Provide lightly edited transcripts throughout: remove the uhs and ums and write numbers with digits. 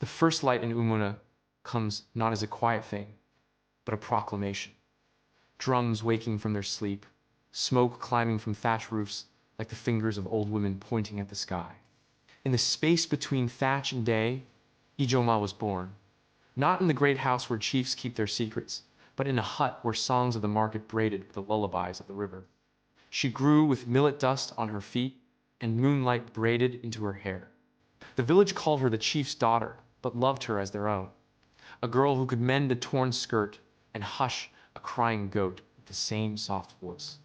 The first light in Umunna comes not as a quiet thing, but a proclamation. Drums waking from their sleep, smoke climbing from thatch roofs like the fingers of old women pointing at the sky. In the space between thatch and day, Ijeoma was born. Not in the great house where chiefs keep their secrets, but in a hut where songs of the market braided with the lullabies of the river. She grew with millet dust on her feet and moonlight braided into her hair. The village called her the chief's daughter, but loved her as their own. A girl who could mend a torn skirt and hush a crying goat with the same soft voice.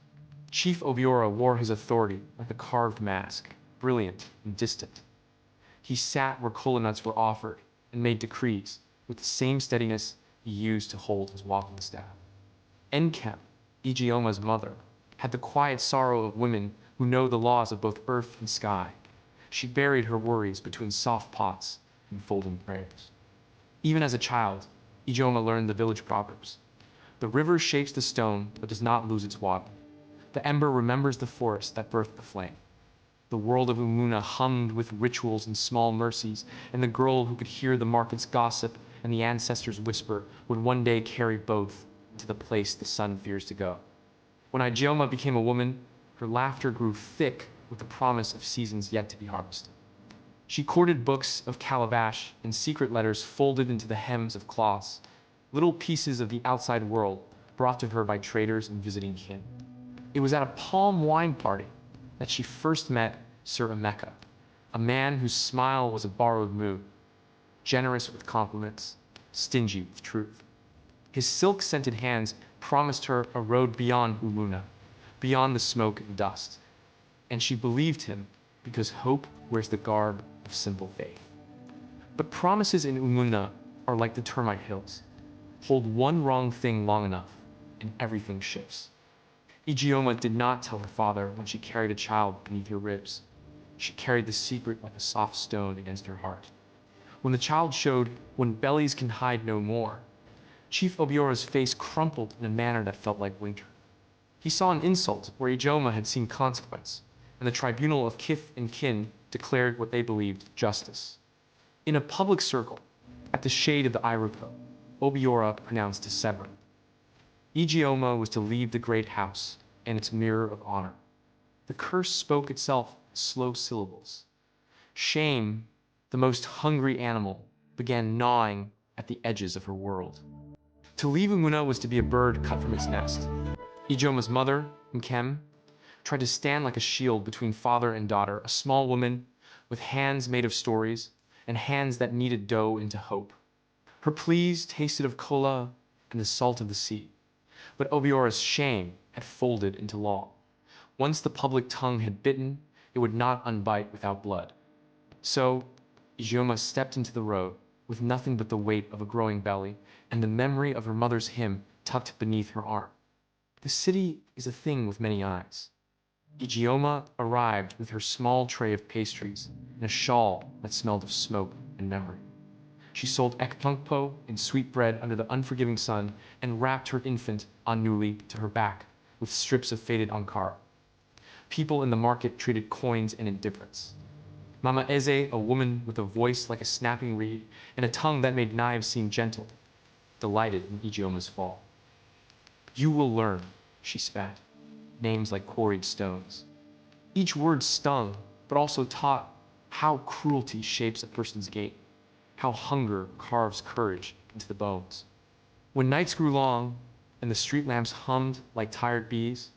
Chief Obiora wore his authority like a carved mask, brilliant and distant. He sat where kola nuts were offered and made decrees with the same steadiness he used to hold his walking staff. Enkay, Ijeoma's mother, had the quiet sorrow of women who know the laws of both earth and sky. She buried her worries between soft pots and folding prayers. Even as a child, Ijeoma learned the village proverbs. The river shapes the stone but does not lose its water. The ember remembers the forest that birthed the flame. The world of Umunna hummed with rituals and small mercies, and the girl who could hear the market's gossip and the ancestors' whisper would one day carry both to the place the sun fears to go. When Ijeoma became a woman, her laughter grew thick with the promise of seasons yet to be harvested. She courted books of calabash and secret letters folded into the hems of cloths, little pieces of the outside world brought to her by traders and visiting kin. It was at a palm wine party that she first met Sir Emeka, a man whose smile was a borrowed mood, generous with compliments, stingy with truth. His silk-scented hands promised her a road beyond Umunna, beyond the smoke and dust. And she believed him because hope wears the garb of simple faith. But promises in Umunna are like the termite hills. Hold one wrong thing long enough, and everything shifts. Ijeoma did not tell her father when she carried a child beneath her ribs. She carried the secret like a soft stone against her heart. When the child showed when bellies can hide no more, Chief Obiora's face crumpled in a manner that felt like winter. He saw an insult where Ijeoma had seen consequence, and the tribunal of kith and kin declared what they believed justice. In a public circle, at the shade of the Iruko, Obiora pronounced a sever. Ijeoma was to leave the great house and its mirror of honor. The curse spoke itself in slow syllables. Shame, the most hungry animal, began gnawing at the edges of her world. To leave Umunna was to be a bird cut from its nest. Ijeoma's mother, Nkem, tried to stand like a shield between father and daughter, a small woman with hands made of stories and hands that kneaded dough into hope. Her pleas tasted of kola and the salt of the sea. But Obiora's shame had folded into law. Once the public tongue had bitten, it would not unbite without blood. So, Ijeoma stepped into the road with nothing but the weight of a growing belly and the memory of her mother's hymn tucked beneath her arm. The city is a thing with many eyes. Ijeoma arrived with her small tray of pastries and a shawl that smelled of smoke and memory. She sold ekpunkpo and sweetbread under the unforgiving sun and wrapped her infant, Anuli, to her back with strips of faded ankara. People in the market treated coins and indifference. Mama Eze, a woman with a voice like a snapping reed and a tongue that made knives seem gentle, delighted in Ijeoma's fall. You will learn, she spat, names like quarried stones. Each word stung, but also taught how cruelty shapes a person's gait, how hunger carves courage into the bones. When nights grew long and the street lamps hummed like tired bees,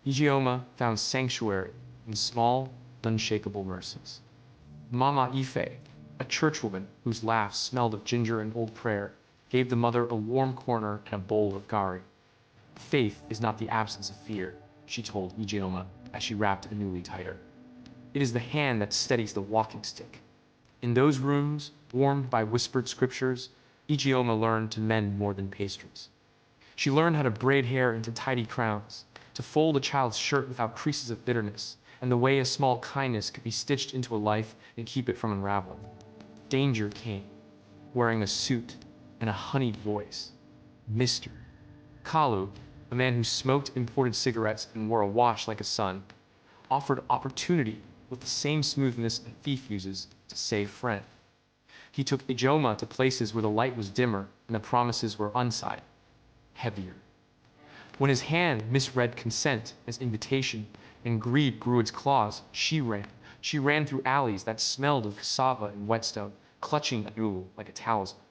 Ijeoma found sanctuary in small, unshakable mercies. Mama Ife, a churchwoman whose laugh smelled of ginger and old prayer, gave the mother a warm corner and a bowl of gari. Faith is not the absence of fear, she told Ijeoma as she wrapped Anuli tighter. It is the hand that steadies the walking stick. In those rooms, warmed by whispered scriptures, Ijeoma learned to mend more than pastries. She learned how to braid hair into tidy crowns, to fold a child's shirt without creases of bitterness, and the way a small kindness could be stitched into a life and keep it from unraveling. Danger came, wearing a suit and a honeyed voice. Mr. Kalu, a man who smoked imported cigarettes and wore a watch like a sun, offered opportunity with the same smoothness a thief uses to save friend. He took Ijeoma to places where the light was dimmer and the promises were unsigned, heavier. When his hand misread consent as invitation and greed grew its claws, she ran. She ran through alleys that smelled of cassava and whetstone, clutching Anuli like a talisman.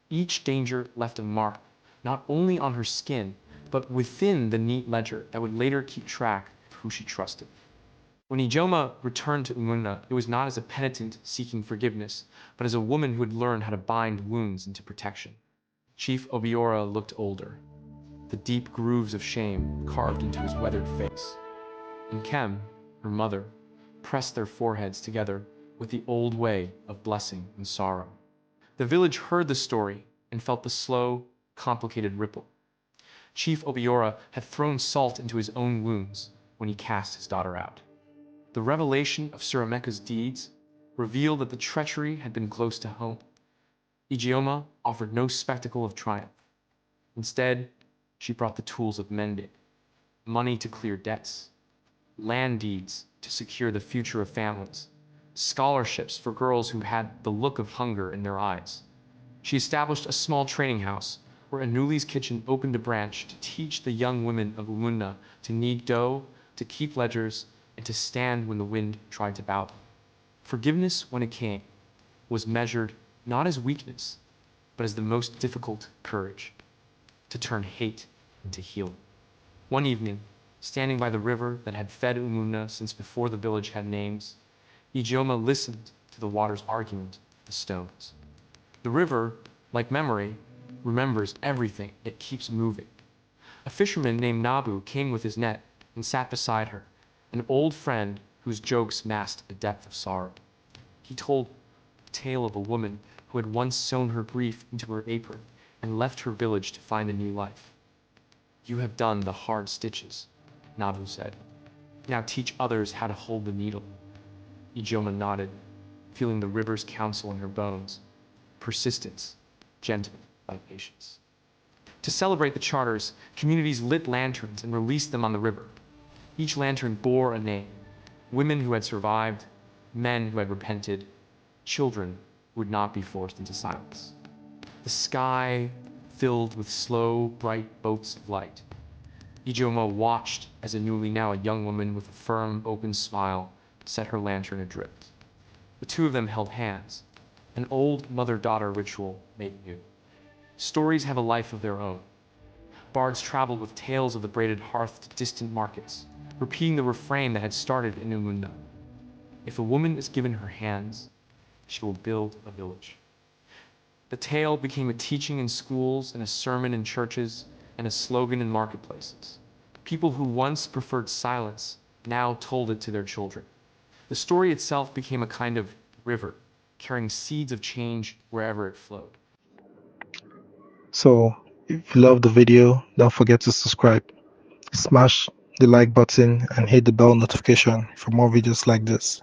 Each danger left a mark, not only on her skin, but within the neat ledger that would later keep track of who she trusted. When Ijeoma returned to Umunna, it was not as a penitent seeking forgiveness, but as a woman who had learned how to bind wounds into protection. Chief Obiora looked older, the deep grooves of shame carved into his weathered face. Enkay, her mother, pressed their foreheads together with the old way of blessing and sorrow. The village heard the story and felt the slow, complicated ripple. Chief Obiora had thrown salt into his own wounds when he cast his daughter out. The revelation of Surameka's deeds revealed that the treachery had been close to home. Ijeoma offered no spectacle of triumph. Instead, she brought the tools of mending, money to clear debts, land deeds to secure the future of families, scholarships for girls who had the look of hunger in their eyes. She established a small training house where Anuli's kitchen opened a branch to teach the young women of Umunna to knead dough, to keep ledgers, and to stand when the wind tried to bow them. Forgiveness, when it came, was measured not as weakness, but as the most difficult courage, to turn hate into healing. One evening, standing by the river that had fed Umunna since before the village had names, Ijeoma listened to the water's argument with the stones. The river, like memory, remembers everything, it keeps moving. A fisherman named Nabu came with his net and sat beside her, an old friend whose jokes masked a depth of sorrow. He told the tale of a woman who had once sewn her grief into her apron and left her village to find a new life. "You have done the hard stitches," Nabu said. "Now teach others how to hold the needle." Ijeoma nodded, feeling the river's counsel in her bones. Persistence, gentle by patience. To celebrate the charters, communities lit lanterns and released them on the river. Each lantern bore a name: women who had survived, men who had repented, children who would not be forced into silence. The sky filled with slow, bright boats of light. Ijeoma watched as Anuli, now a young woman with a firm, open smile, set her lantern adrift. The two of them held hands, an old mother-daughter ritual made new. Stories have a life of their own. Bards traveled with tales of the braided hearth to distant markets, repeating the refrain that had started in Umunna: "If a woman is given her hands, she will build a village." The tale became a teaching in schools and a sermon in churches and a slogan in marketplaces. People who once preferred silence now told it to their children. The story itself became a kind of river, carrying seeds of change wherever it flowed. So, if you love the video, don't forget to subscribe, smash the like button, and hit the bell notification for more videos like this.